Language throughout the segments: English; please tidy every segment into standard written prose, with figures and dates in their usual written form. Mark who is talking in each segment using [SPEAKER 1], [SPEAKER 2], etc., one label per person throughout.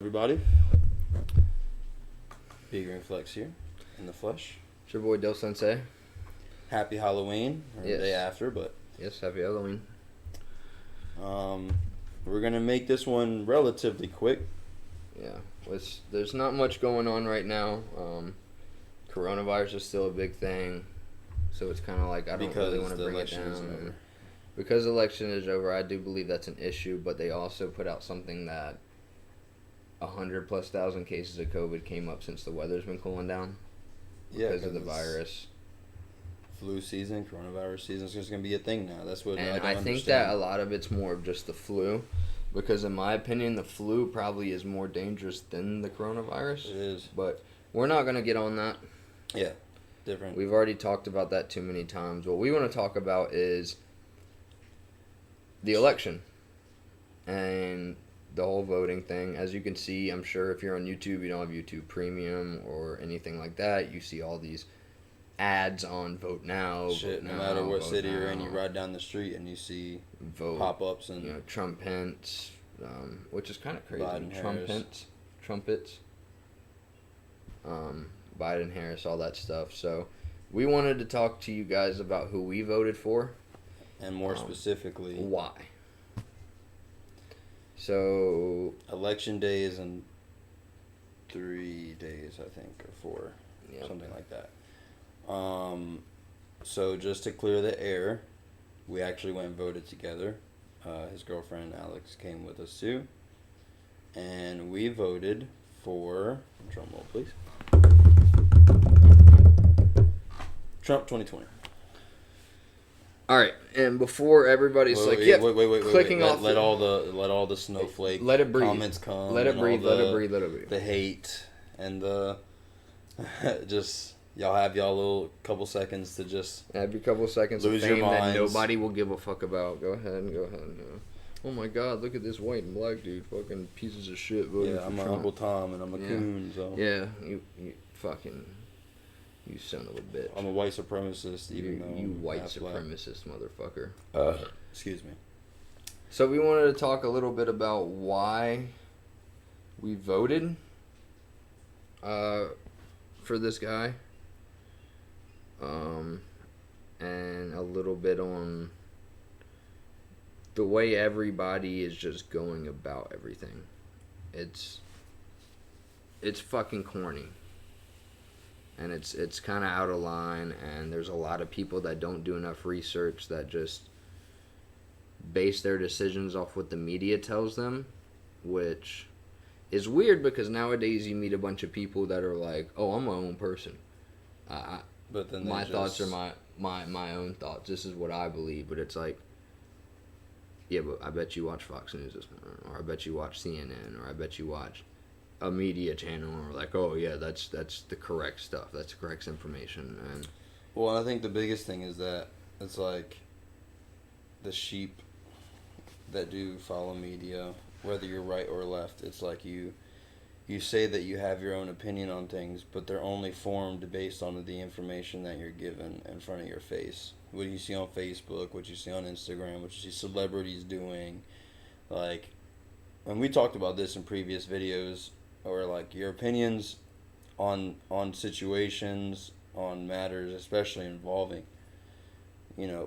[SPEAKER 1] Everybody, BGreene Flex here in the flesh.
[SPEAKER 2] It's your boy DylSensei.
[SPEAKER 1] Happy Halloween, or the day after, but
[SPEAKER 2] yes, happy Halloween.
[SPEAKER 1] We're gonna make this one relatively quick.
[SPEAKER 2] Yeah, there's not much going on right now. Coronavirus is still a big thing, so it's kind of like I don't really want to bring it down. Because the election is over, I do believe that's an issue, but they also put out something that 100,000+ cases of COVID came up since the weather's been cooling down.
[SPEAKER 1] Yeah,
[SPEAKER 2] because of the virus.
[SPEAKER 1] Flu season, coronavirus season is just gonna be a thing now. That's what
[SPEAKER 2] and
[SPEAKER 1] I don't
[SPEAKER 2] I think
[SPEAKER 1] understand.
[SPEAKER 2] that a lot of it's more of just the flu, because in my opinion, the flu probably is more dangerous than the coronavirus.
[SPEAKER 1] It is,
[SPEAKER 2] but we're not gonna get on that.
[SPEAKER 1] Yeah, different.
[SPEAKER 2] We've already talked about that too many times. What we want to talk about is the election and the whole voting thing. As you can see, I'm sure if you're on YouTube, you don't have YouTube Premium or anything like that, you see all these ads on Vote Now.
[SPEAKER 1] Shit,
[SPEAKER 2] vote
[SPEAKER 1] no
[SPEAKER 2] now,
[SPEAKER 1] matter what
[SPEAKER 2] vote
[SPEAKER 1] city
[SPEAKER 2] now.
[SPEAKER 1] you're in, you ride down the street and you see
[SPEAKER 2] Vote,
[SPEAKER 1] pop-ups and
[SPEAKER 2] Trump Pence, which is kind of crazy.
[SPEAKER 1] Biden,
[SPEAKER 2] Trumpets, Biden, Harris, all that stuff. So we wanted to talk to you guys about who we voted for.
[SPEAKER 1] And more specifically,
[SPEAKER 2] why. So
[SPEAKER 1] election day is in 3 days, I think, or 4, something like that. So just to clear the air, we actually went and voted together. His girlfriend Alex came with us too, and we voted for, drum roll please, Trump 2020.
[SPEAKER 2] All right, and before everybody's wait, clicking off,
[SPEAKER 1] let all the snowflake
[SPEAKER 2] let it breathe.
[SPEAKER 1] Comments come.
[SPEAKER 2] Let it breathe. Let it breathe. Let it breathe.
[SPEAKER 1] The hate and the just y'all have y'all little couple seconds to just
[SPEAKER 2] have your couple seconds
[SPEAKER 1] lose
[SPEAKER 2] of fame
[SPEAKER 1] your minds.
[SPEAKER 2] That nobody will give a fuck about. Go ahead. Oh my God! Look at this white and black dude, fucking pieces of shit.
[SPEAKER 1] Yeah, I'm Uncle Tom and I'm a coon. So
[SPEAKER 2] yeah, you fucking. You son of a bitch.
[SPEAKER 1] I'm a white supremacist, even though
[SPEAKER 2] you white supremacist motherfucker.
[SPEAKER 1] Excuse me.
[SPEAKER 2] So we wanted to talk a little bit about why we voted for this guy, and a little bit on the way everybody is just going about everything. It's fucking corny. And it's kind of out of line, and there's a lot of people that don't do enough research, that just base their decisions off what the media tells them, which is weird because nowadays you meet a bunch of people that are like, oh, I'm my own person.
[SPEAKER 1] But then
[SPEAKER 2] my thoughts are my own thoughts. This is what I believe. But it's like, yeah, but I bet you watch Fox News this morning, or I bet you watch CNN, or I bet you watch a media channel, or like, oh yeah, that's the correct stuff, that's the correct information. And
[SPEAKER 1] well, I think the biggest thing is that it's like the sheep that do follow media, whether you're right or left. It's like you say that you have your own opinion on things, but they're only formed based on the information that you're given in front of your face. What you see on Facebook, what you see on Instagram, what you see celebrities doing, like, and we talked about this in previous videos, or like your opinions on situations, on matters, especially involving,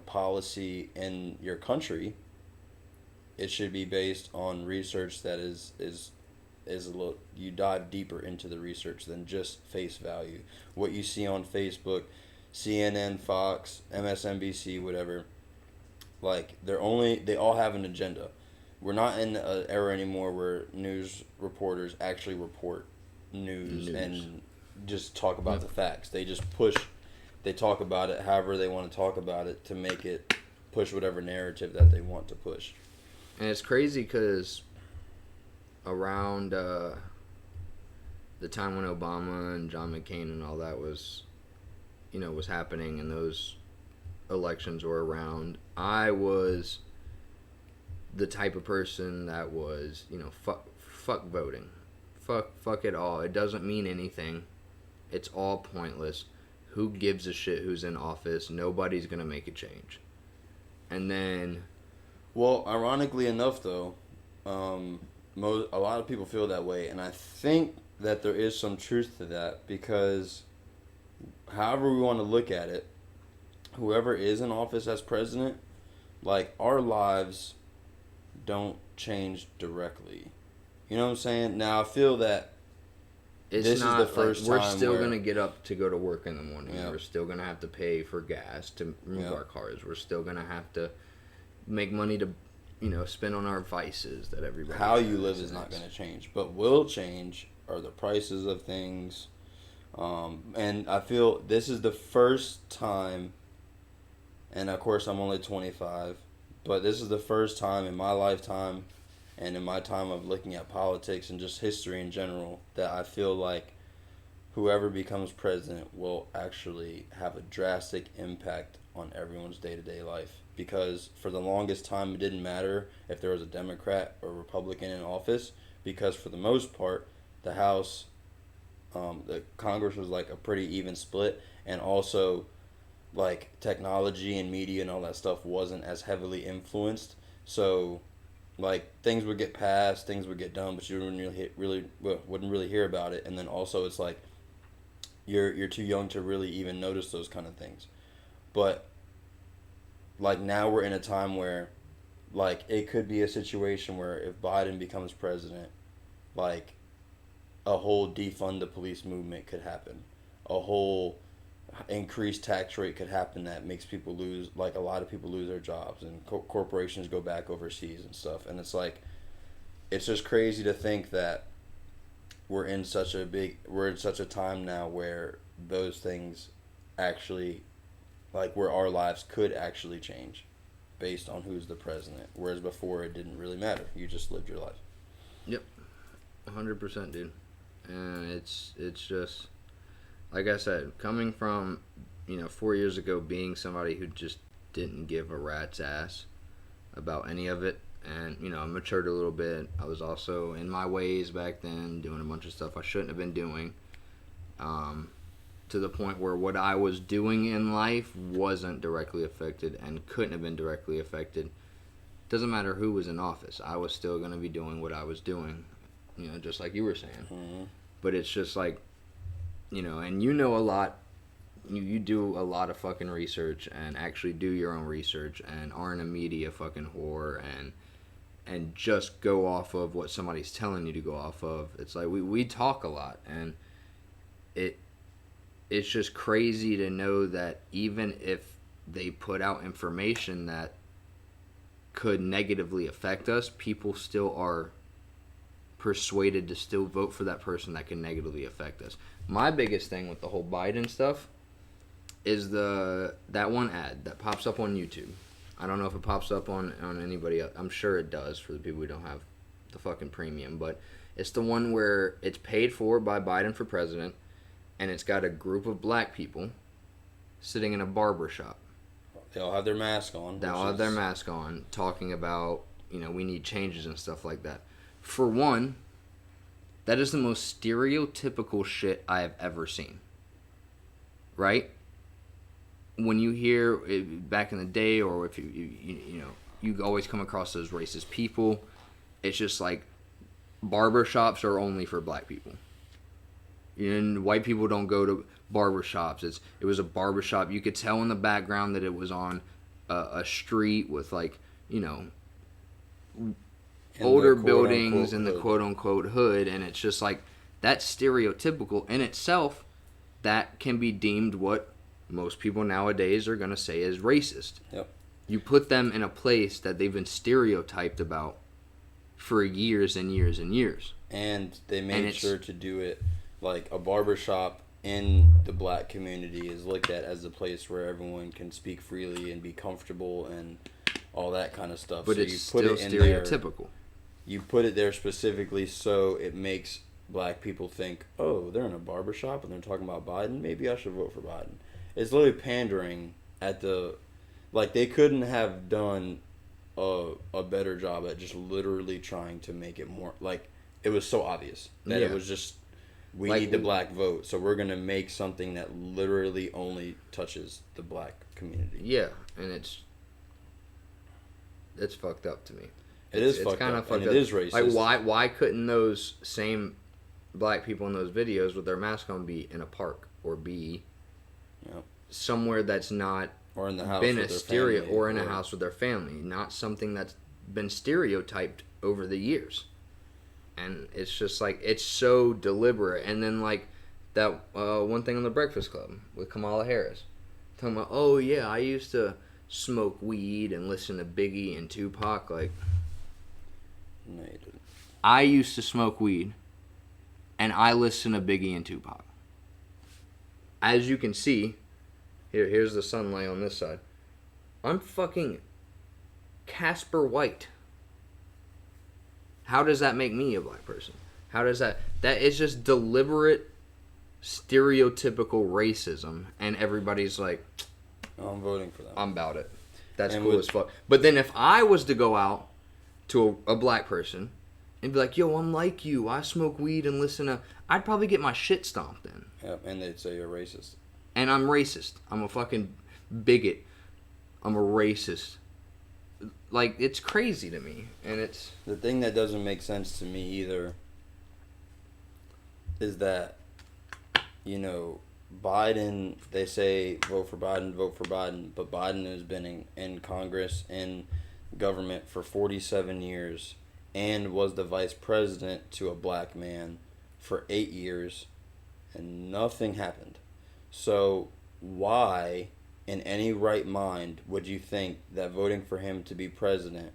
[SPEAKER 1] policy in your country. It should be based on research that is a little, you dive deeper into the research than just face value. What you see on Facebook, CNN, Fox, MSNBC, whatever, like they all have an agenda. We're not in an era anymore where news reporters actually report news and just talk about the facts. They just they talk about it however they want to talk about it to make it push whatever narrative that they want to push.
[SPEAKER 2] And it's crazy because around the time when Obama and John McCain and all that was happening, and those elections were around, I was the type of person that was, fuck voting. Fuck it all. It doesn't mean anything. It's all pointless. Who gives a shit who's in office? Nobody's going to make a change. And then...
[SPEAKER 1] Well, ironically enough, though, a lot of people feel that way, and I think that there is some truth to that because, however we want to look at it, whoever is in office as president, like our lives don't change directly. You know what I'm saying? Now I feel that this is the first
[SPEAKER 2] we're
[SPEAKER 1] time
[SPEAKER 2] still
[SPEAKER 1] where,
[SPEAKER 2] gonna get up to go to work in the morning.
[SPEAKER 1] yeah,
[SPEAKER 2] We're still gonna have to pay for gas to move
[SPEAKER 1] yeah,
[SPEAKER 2] our cars. We're still gonna have to make money to, spend on our vices that everybody.
[SPEAKER 1] how
[SPEAKER 2] has,
[SPEAKER 1] you live is not going to change, but will change are the prices of things. And I feel this is the first time, and of course I'm only 25, but this is the first time in my lifetime and in my time of looking at politics and just history in general that I feel like whoever becomes president will actually have a drastic impact on everyone's day-to-day life. Because for the longest time, it didn't matter if there was a Democrat or Republican in office, because for the most part, the House, the Congress was like a pretty even split, and also like technology and media and all that stuff wasn't as heavily influenced. So like things would get passed, things would get done, but you wouldn't really hear about it. And then also it's like you're too young to really even notice those kind of things. But like now we're in a time where like it could be a situation where if Biden becomes president, like a whole defund the police movement could happen. A whole increased tax rate could happen that makes people lose, like a lot of people lose their jobs and corporations go back overseas and stuff. And it's like, it's just crazy to think that we're in such a time now where those things actually, like where our lives could actually change based on who's the president. Whereas before it didn't really matter. You just lived your life.
[SPEAKER 2] Yep. 100%, dude. And it's just, like I said, coming from, 4 years ago being somebody who just didn't give a rat's ass about any of it. And, I matured a little bit. I was also in my ways back then, doing a bunch of stuff I shouldn't have been doing. To the point where what I was doing in life wasn't directly affected and couldn't have been directly affected. Doesn't matter who was in office. I was still going to be doing what I was doing, just like you were saying.
[SPEAKER 1] Mm-hmm.
[SPEAKER 2] But it's just like, and a lot. You do a lot of fucking research and actually do your own research and aren't a media fucking whore and just go off of what somebody's telling you to go off of. It's like we talk a lot, and it's just crazy to know that even if they put out information that could negatively affect us, people still are persuaded to still vote for that person that can negatively affect us. My biggest thing with the whole Biden stuff is that one ad that pops up on YouTube. I don't know if it pops up on anybody else. I'm sure it does for the people who don't have the fucking premium, but it's the one where it's paid for by Biden for president, and it's got a group of black people sitting in a barber shop.
[SPEAKER 1] They all have their mask on.
[SPEAKER 2] They all have their mask on, talking about, we need changes and stuff like that. For one, that is the most stereotypical shit I have ever seen. Right? When you hear back in the day, or if you always come across those racist people, it's just like barbershops are only for black people. And white people don't go to barbershops. It was a barbershop. You could tell in the background that it was on a street with older buildings in the quote-unquote hood, and it's just like, that's stereotypical in itself. That can be deemed what most people nowadays are going to say is racist.
[SPEAKER 1] Yep.
[SPEAKER 2] You put them in a place that they've been stereotyped about for years and years and years.
[SPEAKER 1] And they made sure to do it like a barbershop in the black community is looked at as a place where everyone can speak freely and be comfortable and all that kind of stuff.
[SPEAKER 2] But
[SPEAKER 1] so
[SPEAKER 2] it's
[SPEAKER 1] you
[SPEAKER 2] still
[SPEAKER 1] put it in
[SPEAKER 2] stereotypical.
[SPEAKER 1] There, you put it there specifically so it makes black people think, oh, they're in a barbershop and they're talking about Biden. Maybe I should vote for Biden. It's literally pandering at the... Like, they couldn't have done a better job at just literally trying to make it more... Like, it was so obvious that it was just... We need the black vote, so we're going to make something that literally only touches the black community.
[SPEAKER 2] Yeah, and it's fucked up to me.
[SPEAKER 1] It is fucked
[SPEAKER 2] kind
[SPEAKER 1] up,
[SPEAKER 2] of fucked
[SPEAKER 1] and
[SPEAKER 2] up.
[SPEAKER 1] it is racist.
[SPEAKER 2] Like, why couldn't those same black people in those videos with their mask on be in a park or be somewhere that's not
[SPEAKER 1] or in the house
[SPEAKER 2] been
[SPEAKER 1] with
[SPEAKER 2] a
[SPEAKER 1] their family,
[SPEAKER 2] or in a house with their family, not something that's been stereotyped over the years. And it's just like, it's so deliberate. And then like that one thing on the Breakfast Club with Kamala Harris talking about, oh yeah, I used to smoke weed and listen to Biggie and Tupac. Like,
[SPEAKER 1] no, you didn't.
[SPEAKER 2] I used to smoke weed and I listen to Biggie and Tupac. As you can see, here's the sunlight on this side. I'm fucking Casper White. How does that make me a black person? How does that is just deliberate stereotypical racism, and everybody's like,
[SPEAKER 1] I'm voting for that.
[SPEAKER 2] I'm about it. That's cool as fuck. But then if I was to go out to a black person and be like, yo, I'm like you, I smoke weed and listen to, I'd probably get my shit stomped in.
[SPEAKER 1] Yep, and they'd say you're racist.
[SPEAKER 2] And I'm racist. I'm a fucking bigot. I'm a racist. Like, it's crazy to me. And it's...
[SPEAKER 1] The thing that doesn't make sense to me either is that, you know, Biden, they say vote for Biden, but Biden has been in Congress and government for 47 years and was the vice president to a black man for 8 years, and nothing happened. So why, in any right mind, would you think that voting for him to be president,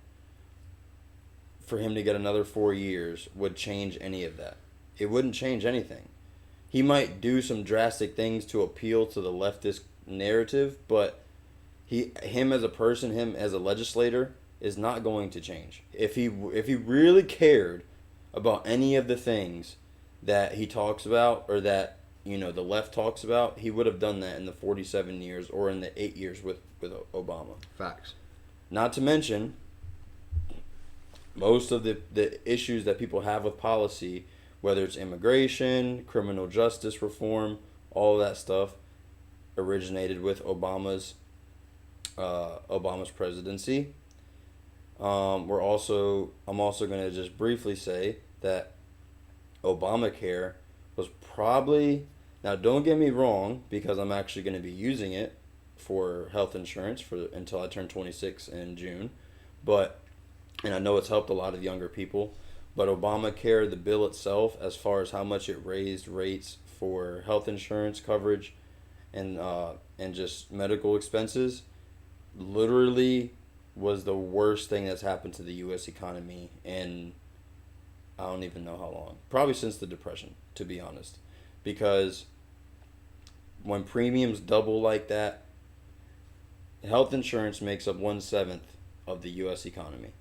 [SPEAKER 1] for him to get another 4 years, would change any of that? It wouldn't change anything. He might do some drastic things to appeal to the leftist narrative, but him as a person, him as a legislator, is not going to change. If he really cared about any of the things that he talks about, or that, you know, the left talks about, he would have done that in the 47 years or in the 8 years with Obama.
[SPEAKER 2] Facts.
[SPEAKER 1] Not to mention, most of the issues that people have with policy, whether it's immigration, criminal justice reform, all that stuff, originated with Obama's presidency. I'm also going to just briefly say that Obamacare was probably, now don't get me wrong, because I'm actually going to be using it for health insurance until I turn 26 in June, and I know it's helped a lot of younger people, but Obamacare, the bill itself, as far as how much it raised rates for health insurance coverage and just medical expenses, literally was the worst thing that's happened to the U.S. economy in I don't even know how long. Probably since the Depression, to be honest. Because when premiums double like that, health insurance makes up 1/7 of the U.S. economy.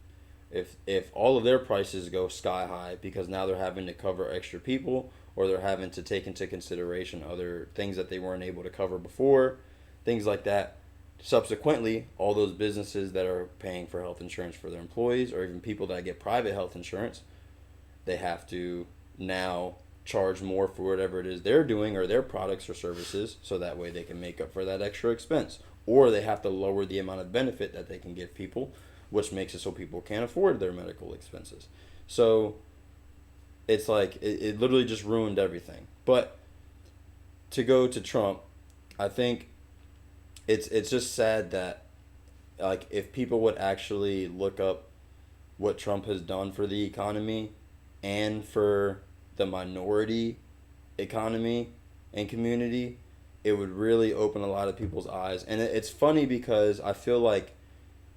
[SPEAKER 1] If all of their prices go sky high because now they're having to cover extra people, or they're having to take into consideration other things that they weren't able to cover before, things like that, subsequently, all those businesses that are paying for health insurance for their employees, or even people that get private health insurance, they have to now charge more for whatever it is they're doing or their products or services, so that way they can make up for that extra expense. Or they have to lower the amount of benefit that they can give people, which makes it so people can't afford their medical expenses. So it's like it literally just ruined everything. But to go to Trump, I think it's just sad that, like, if people would actually look up what Trump has done for the economy and for the minority economy and community, it would really open a lot of people's eyes. And it's funny because I feel like,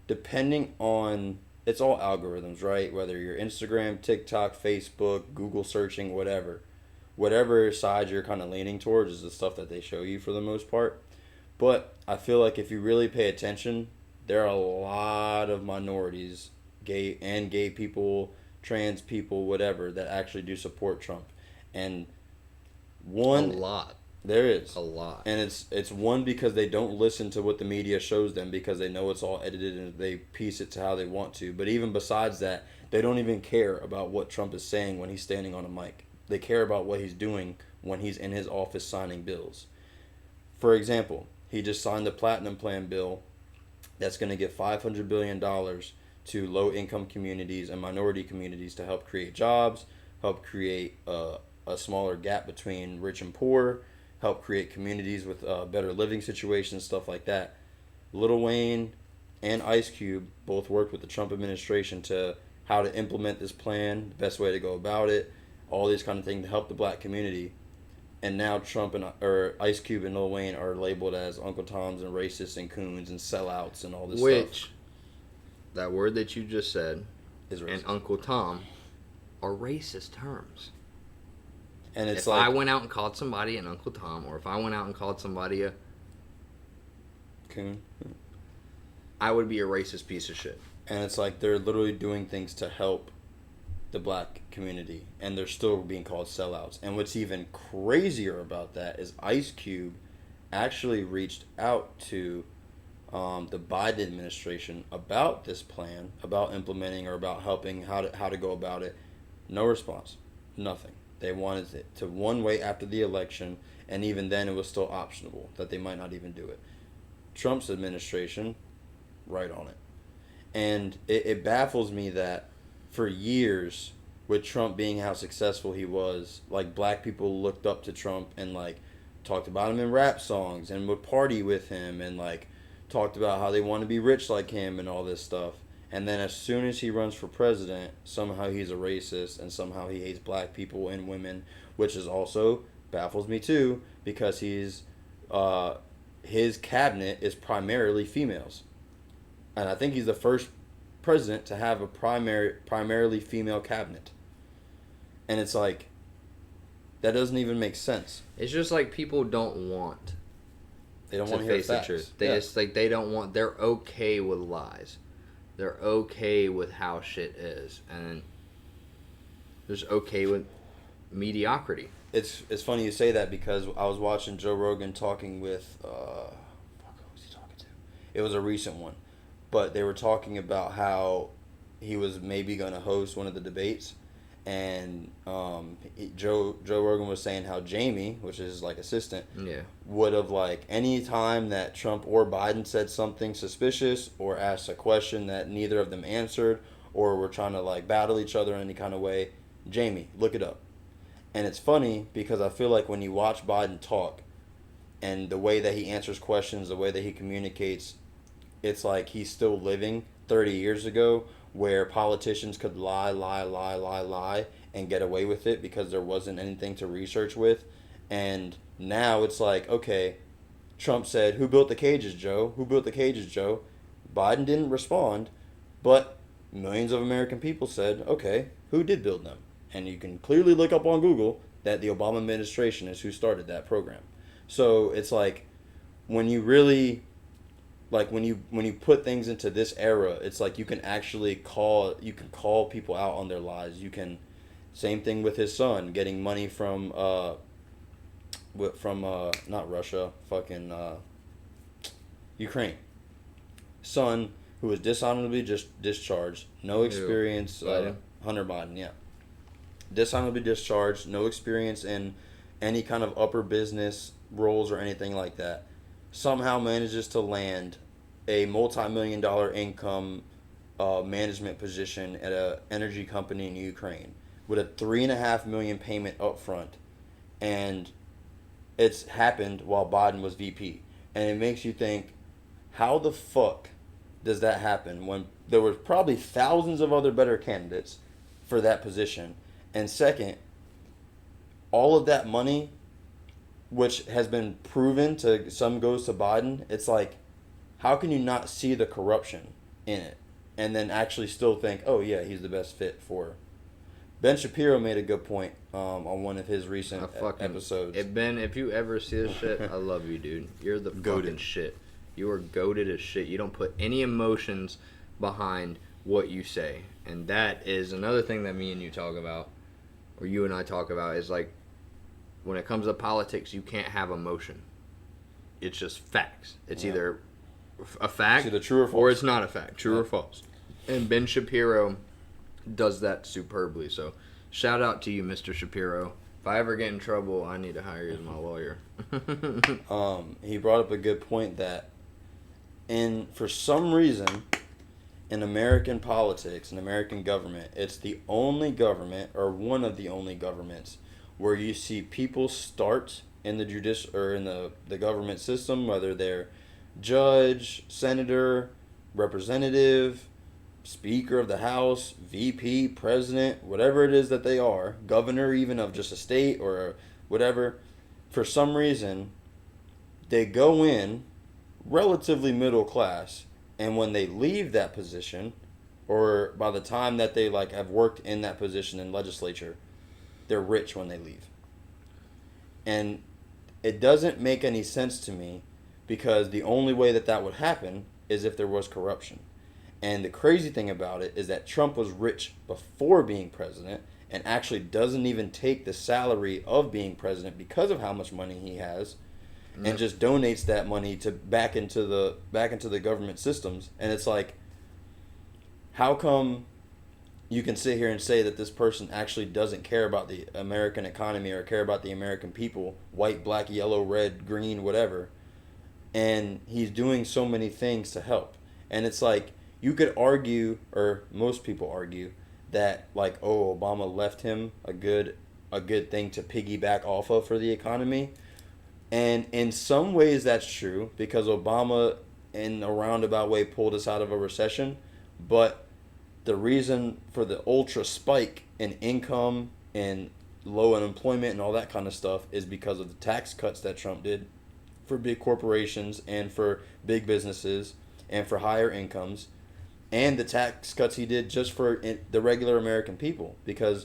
[SPEAKER 1] depending on, it's all algorithms, right? Whether you're Instagram, TikTok, Facebook, Google searching, whatever side you're kind of leaning towards is the stuff that they show you for the most part. But I feel like if you really pay attention, there are a lot of minorities, gay people, trans people, whatever, that actually do support Trump. And
[SPEAKER 2] A lot.
[SPEAKER 1] There is.
[SPEAKER 2] A lot.
[SPEAKER 1] And it's one, because they don't listen to what the media shows them, because they know it's all edited and they piece it to how they want to. But even besides that, they don't even care about what Trump is saying when he's standing on a mic. They care about what he's doing when he's in his office signing bills. For example, he just signed the Platinum Plan bill that's going to give $500 billion to low-income communities and minority communities to help create jobs, help create a smaller gap between rich and poor, help create communities with better living situations, stuff like that. Lil Wayne and Ice Cube both worked with the Trump administration to how to implement this plan, the best way to go about it, all these kind of things to help the black community. And now Trump or Ice Cube and Lil Wayne are labeled as Uncle Toms and racists and coons and sellouts and all this stuff.
[SPEAKER 2] That word that you just said,
[SPEAKER 1] is racist.
[SPEAKER 2] And Uncle Tom, are racist terms.
[SPEAKER 1] And it's
[SPEAKER 2] if
[SPEAKER 1] like,
[SPEAKER 2] I went out and called somebody an Uncle Tom, or if I went out and called somebody a
[SPEAKER 1] coon,
[SPEAKER 2] I would be a racist piece of shit.
[SPEAKER 1] And it's like they're literally doing things to help the black community, and they're still being called sellouts. And what's even crazier about that is Ice Cube actually reached out to the Biden administration about this plan, about implementing or about helping how to go about it. No response, nothing. They wanted it to one way after the election, and even then it was still optional, that they might not even do it. Trump's administration, right on it. And it baffles me that for years, with Trump being how successful he was, like, black people looked up to Trump and, like, talked about him in rap songs and would party with him and, like, talked about how they want to be rich like him and all this stuff. And then as soon as he runs for president, somehow he's a racist and somehow he hates black people and women, which is also baffles me too, because his cabinet is primarily females. And I think he's the first president to have a primarily female cabinet. And it's like, that doesn't even make sense.
[SPEAKER 2] It's just like people don't want
[SPEAKER 1] They don't want to hear facts.
[SPEAKER 2] The truth. It's like they don't want. They're okay with lies. They're okay with how shit is, and they're just okay with mediocrity.
[SPEAKER 1] It's funny you say that, because I was watching Joe Rogan talking with who was he talking to? It was a recent one, but they were talking about how he was maybe going to host one of the debates. And Joe Rogan was saying how Jamie, which is like assistant, would have, like, any time that Trump or Biden said something suspicious or asked a question that neither of them answered or were trying to, like, battle each other in any kind of way, Jamie, look it up. And it's funny because I feel like when you watch Biden talk and the way that he answers questions, the way that he communicates, it's like he's still living 30 years ago, where politicians could lie, and get away with it because there wasn't anything to research with. And now it's like, okay, Trump said, "Who built the cages, Joe? Who built the cages, Joe?" Biden didn't respond, but millions of American people said, okay, who did build them? And you can clearly look up on Google that the Obama administration is who started that program. So it's like, when you really... like when you put things into this era, it's like you can actually call people out on their lies. You can, same thing with his son getting money from not Russia, fucking Ukraine. Son who was dishonorably just discharged, no experience. Hunter Biden, yeah, dishonorably discharged, no experience in any kind of upper business roles or anything like that. Somehow manages to land a multi-million-dollar income management position at an energy company in Ukraine with a $3.5 million payment up front, and it's happened while Biden was VP. And it makes you think, how the fuck does that happen when there were probably thousands of other better candidates for that position? And second, all of that money, which has been proven to some goes to Biden, it's like, how can you not see the corruption in it and then actually still think, oh yeah, he's the best fit for... Ben Shapiro made a good point on one of his recent episodes.
[SPEAKER 2] Ben, if you ever see this shit, I love you, dude. You're the fucking shit. You are goated as shit. You don't put any emotions behind what you say. And that is another thing that me and you talk about, or you and I talk about, is like, when it comes to politics, you can't have emotion. It's just facts. It's either a fact,
[SPEAKER 1] it's either true or false,
[SPEAKER 2] or it's not a fact, true or false. And Ben Shapiro does that superbly. So, shout out to you, Mr. Shapiro. If I ever get in trouble, I need to hire you as my lawyer.
[SPEAKER 1] He brought up a good point that, for some reason, in American politics, in American government, it's the only government, or one of the only governments, where you see people start in the judicial or in the government system, whether they're judge, senator, representative, speaker of the House, VP, president, whatever it is that they are, governor even of just a state or whatever, for some reason, they go in relatively middle class, and when they leave that position, or by the time that they like have worked in that position in legislature, they're rich when they leave. And it doesn't make any sense to me, because the only way that that would happen is if there was corruption. And the crazy thing about it is that Trump was rich before being president, and actually doesn't even take the salary of being president because of how much money he has, and just donates that money to back into the government systems. And it's like, how come you can sit here and say that this person actually doesn't care about the American economy or care about the American people, white, black, yellow, red, green, whatever, and he's doing so many things to help? And it's like, you could argue, or most people argue, that like, oh, Obama left him a good thing to piggyback off of for the economy. And in some ways that's true, because Obama in a roundabout way pulled us out of a recession. But the reason for the ultra spike in income and low unemployment and all that kind of stuff is because of the tax cuts that Trump did for big corporations and for big businesses and for higher incomes, and the tax cuts he did just for the regular American people. Because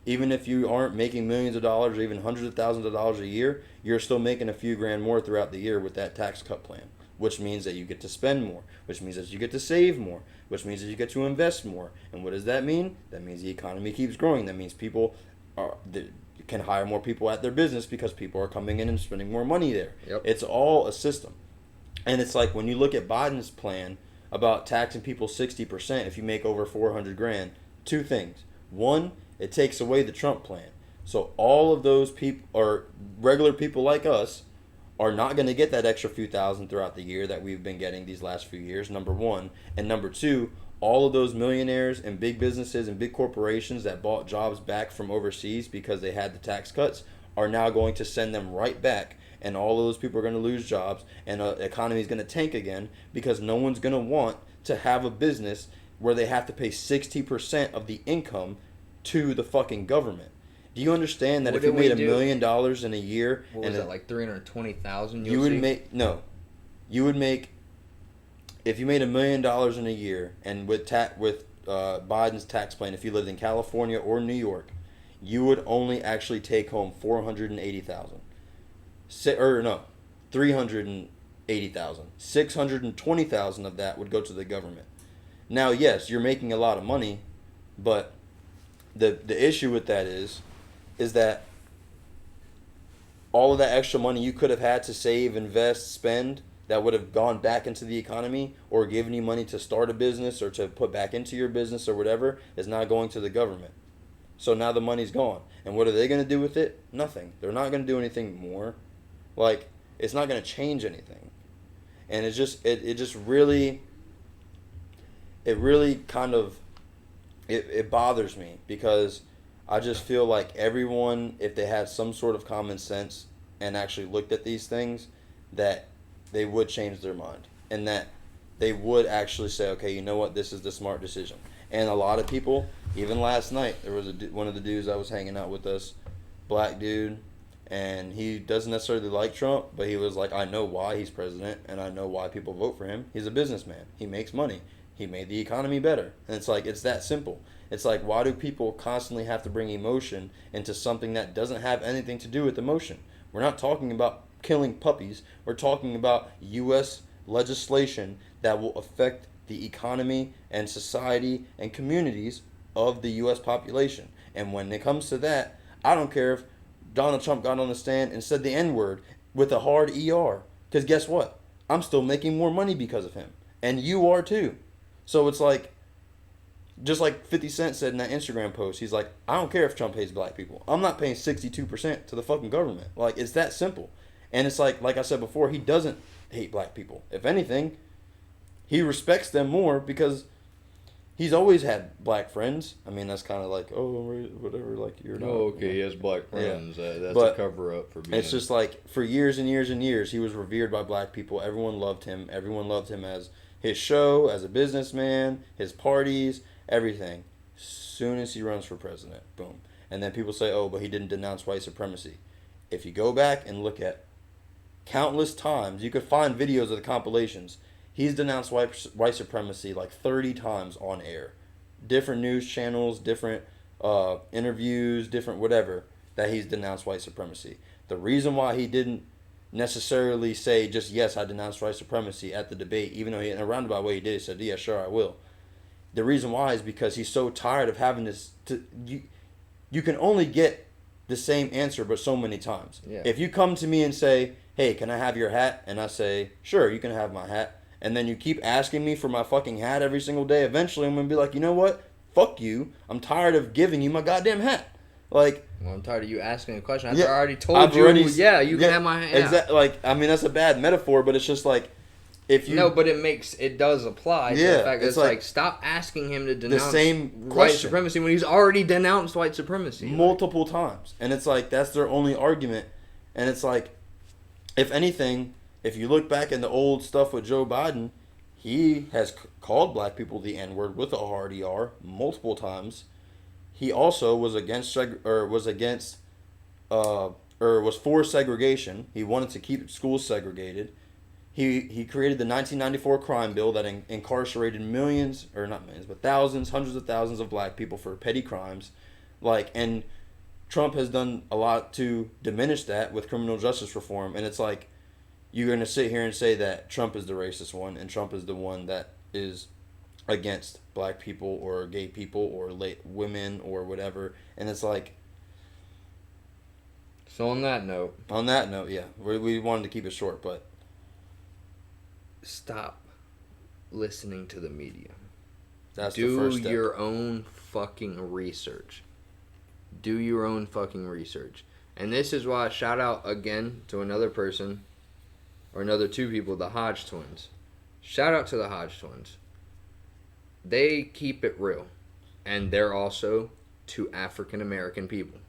[SPEAKER 1] even if you aren't making millions of dollars or even hundreds of thousands of dollars a year, you're still making a few grand more throughout the year with that tax cut plan, which means that you get to spend more, which means that you get to save more, which means that you get to invest more. And what does that mean? That means the economy keeps growing. That means people can hire more people at their business because people are coming in and spending more money there.
[SPEAKER 2] Yep.
[SPEAKER 1] It's all a system. And it's like, when you look at Biden's plan about taxing people 60% if you make over 400 grand, two things. One, it takes away the Trump plan. So all of those people, or regular people like us, are not going to get that extra few thousand throughout the year that we've been getting these last few years, number one. And number two, all of those millionaires and big businesses and big corporations that bought jobs back from overseas because they had the tax cuts are now going to send them right back. And all of those people are going to lose jobs, and the economy is going to tank again, because no one's going to want to have a business where they have to pay 60% of the income to the fucking government. Do you understand that if you made $1 million in a year,
[SPEAKER 2] what was that, like 320,000?
[SPEAKER 1] You would make if you made $1 million in a year, and with Biden's tax plan, if you lived in California or New York, you would only actually take home 480,000. 380,000. 620,000 of that would go to the government. Now, yes, you're making a lot of money, but the issue with that is that all of that extra money you could have had to save, invest, spend, that would have gone back into the economy or given you money to start a business or to put back into your business or whatever, is now going to the government. So now the money's gone. And what are they going to do with it? Nothing. They're not going to do anything more. Like, it's not going to change anything. And it really kind of, it bothers me, because I just feel like everyone, if they had some sort of common sense and actually looked at these things, that they would change their mind, and that they would actually say, okay, you know what, this is the smart decision. And a lot of people, even last night, there was one of the dudes that was hanging out with us, black dude, and he doesn't necessarily like Trump, but he was like, I know why he's president, and I know why people vote for him. He's a businessman. He makes money. He made the economy better. And it's like, it's that simple. It's like, why do people constantly have to bring emotion into something that doesn't have anything to do with emotion? We're not talking about killing puppies. We're talking about U.S. legislation that will affect the economy and society and communities of the U.S. population. And when it comes to that, I don't care if Donald Trump got on the stand and said the N-word with a hard ER. Because guess what? I'm still making more money because of him. And you are too. So it's like, just like 50 Cent said in that Instagram post, he's like, I don't care if Trump hates black people. I'm not paying 62% to the fucking government. Like, it's that simple. And it's like I said before, he doesn't hate black people. If anything, he respects them more, because He's always had black friends. I mean, that's kind of like, oh, whatever, like, you're not.
[SPEAKER 2] Oh, okay, he has black friends.
[SPEAKER 1] Yeah.
[SPEAKER 2] That's
[SPEAKER 1] But
[SPEAKER 2] a cover-up for being...
[SPEAKER 1] It's just like, for years and years and years, he was revered by black people. Everyone loved him. Everyone loved him as his show, as a businessman, his parties, everything. Soon as he runs for president, boom. And then people say, oh, but he didn't denounce white supremacy. If you go back and look at countless times, you could find videos of the compilations. He's denounced white supremacy like 30 times on air. Different news channels, different interviews, different whatever, that he's denounced white supremacy. The reason why he didn't necessarily say just, yes, I denounce white supremacy at the debate, even though he, in a roundabout way he did, he said, yeah, sure, I will. The reason why is because he's so tired of having this... You can only get the same answer but so many times.
[SPEAKER 2] Yeah.
[SPEAKER 1] If you come to me and say, hey, can I have your hat? And I say, sure, you can have my hat. And then you keep asking me for my fucking hat every single day, eventually I'm going to be like, you know what? Fuck you. I'm tired of giving you my goddamn hat. Like...
[SPEAKER 2] Well, I'm tired of you asking a question.
[SPEAKER 1] Yeah,
[SPEAKER 2] I already told you, you can have my hat.
[SPEAKER 1] Exactly. Like, I mean, that's a bad metaphor, but it's just like, if you...
[SPEAKER 2] No, but it does apply to the fact that it's like, stop asking him to denounce
[SPEAKER 1] the same
[SPEAKER 2] white supremacy when he's already denounced white supremacy.
[SPEAKER 1] Multiple times. And it's like, that's their only argument. And it's like, if anything, if you look back in the old stuff with Joe Biden, he has called black people the N-word with a hard ER multiple times. He also was was for segregation. He wanted to keep schools segregated. He created the 1994 crime bill that incarcerated millions, or not millions, but thousands, hundreds of thousands of black people for petty crimes. Like, and Trump has done a lot to diminish that with criminal justice reform. And it's like, you're going to sit here and say that Trump is the racist one, and Trump is the one that is against black people or gay people or women or whatever. And it's like...
[SPEAKER 2] So on that note,
[SPEAKER 1] yeah. We wanted to keep it short, but...
[SPEAKER 2] Stop listening to the media.
[SPEAKER 1] That's the first step.
[SPEAKER 2] Do your own fucking research. Do your own fucking research. And this is why, shout out again to another person, or another two people, the Hodge twins. Shout out to the Hodge twins. They keep it real. And they're also two African American people.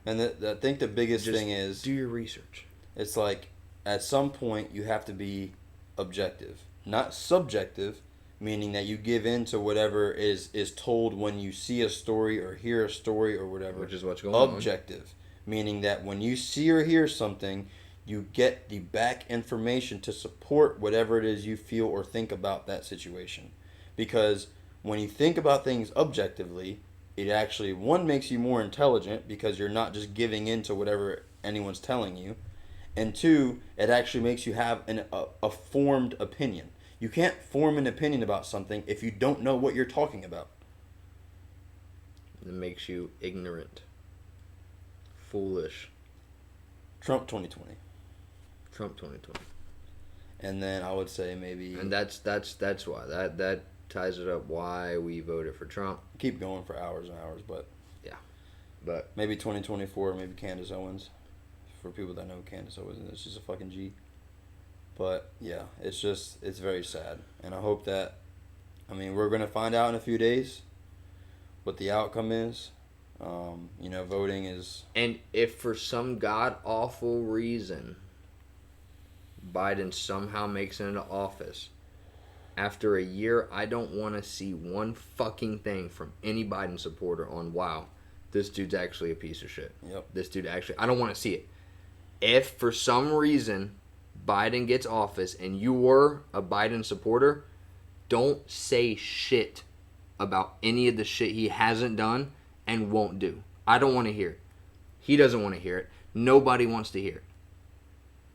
[SPEAKER 1] And I think the biggest thing is...
[SPEAKER 2] do your research.
[SPEAKER 1] It's like, at some point, you have to be objective. Not subjective, meaning that you give in to whatever is told when you see a story or hear a story or whatever.
[SPEAKER 2] Which is what's going on.
[SPEAKER 1] Objective, meaning that when you see or hear something, you get the back information to support whatever it is you feel or think about that situation. Because when you think about things objectively, it actually, one, makes you more intelligent because you're not just giving in to whatever anyone's telling you. And two, it actually makes you have a formed opinion. You can't form an opinion about something if you don't know what you're talking about.
[SPEAKER 2] It makes you ignorant. Foolish.
[SPEAKER 1] Trump 2020.
[SPEAKER 2] Trump 2020.
[SPEAKER 1] And then I would say maybe...
[SPEAKER 2] And that's why. That ties it up why we voted for Trump.
[SPEAKER 1] Keep going for hours and hours, but...
[SPEAKER 2] Yeah. But...
[SPEAKER 1] Maybe 2024, maybe Candace Owens. For people that know Candace Owens, she's a fucking G. But, yeah, it's very sad. And I hope that... I mean, we're going to find out in a few days what the outcome is. Voting is...
[SPEAKER 2] And if for some god-awful reason Biden somehow makes it into office, after a year, I don't want to see one fucking thing from any Biden supporter on, wow, this dude's actually a piece of shit.
[SPEAKER 1] Yep.
[SPEAKER 2] This dude actually... I don't want to see it. If for some reason Biden gets office and you were a Biden supporter, don't say shit about any of the shit he hasn't done and won't do. I don't want to hear it. He doesn't want to hear it. Nobody wants to hear it.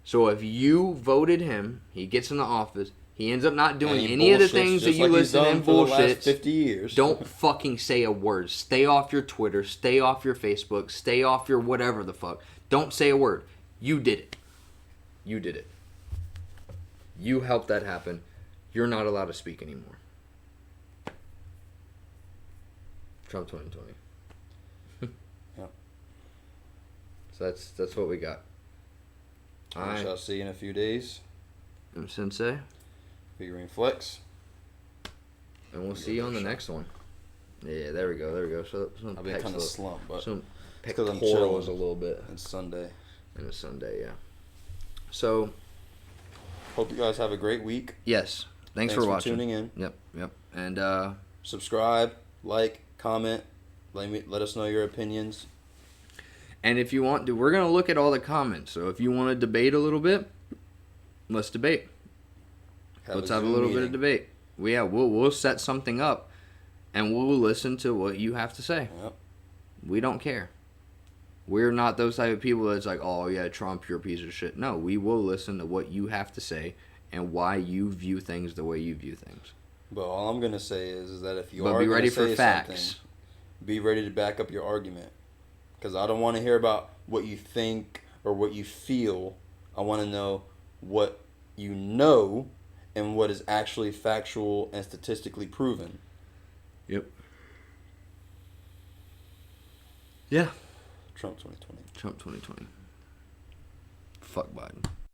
[SPEAKER 2] So if you voted him, he gets in the office, he ends up not doing any of the things that you listen and bullshit.
[SPEAKER 1] 50 years.
[SPEAKER 2] Don't fucking say a word. Stay off your Twitter. Stay off your Facebook. Stay off your whatever the fuck. Don't say a word. You did it. You did it. You helped that happen. You're not allowed to speak anymore. Trump 2020.
[SPEAKER 1] Yep.
[SPEAKER 2] So that's what we got.
[SPEAKER 1] I shall see you in a few days.
[SPEAKER 2] I'm Sensei.
[SPEAKER 1] BGreene Flex.
[SPEAKER 2] and we'll see you on the next one. Yeah, there we go. So
[SPEAKER 1] I've been kind of slumped, but
[SPEAKER 2] some
[SPEAKER 1] because I'm
[SPEAKER 2] pectorals
[SPEAKER 1] chilling.
[SPEAKER 2] a little bit.
[SPEAKER 1] It's Sunday.
[SPEAKER 2] And it's Sunday, yeah. So,
[SPEAKER 1] hope you guys have a great week.
[SPEAKER 2] Yes. Thanks for watching.
[SPEAKER 1] Tuning in.
[SPEAKER 2] Yep. And
[SPEAKER 1] subscribe, like, comment. Let us know your opinions.
[SPEAKER 2] And if you want to, we're going to look at all the comments. So if you want to debate a little bit, let's debate. Let's have a little bit of debate. We'll set something up, and we'll listen to what you have to say.
[SPEAKER 1] Yep.
[SPEAKER 2] We don't care. We're not those type of people that's like, oh, yeah, Trump, you're a piece of shit. No, we will listen to what you have to say and why you view things the way you view things.
[SPEAKER 1] But all I'm going to say is that if you
[SPEAKER 2] are
[SPEAKER 1] be ready
[SPEAKER 2] for facts,
[SPEAKER 1] be ready to back up your argument. Because I don't want to hear about what you think or what you feel. I want to know what you know and what is actually factual and statistically proven.
[SPEAKER 2] Yep. Yeah.
[SPEAKER 1] Trump 2020.
[SPEAKER 2] Trump 2020. Fuck Biden.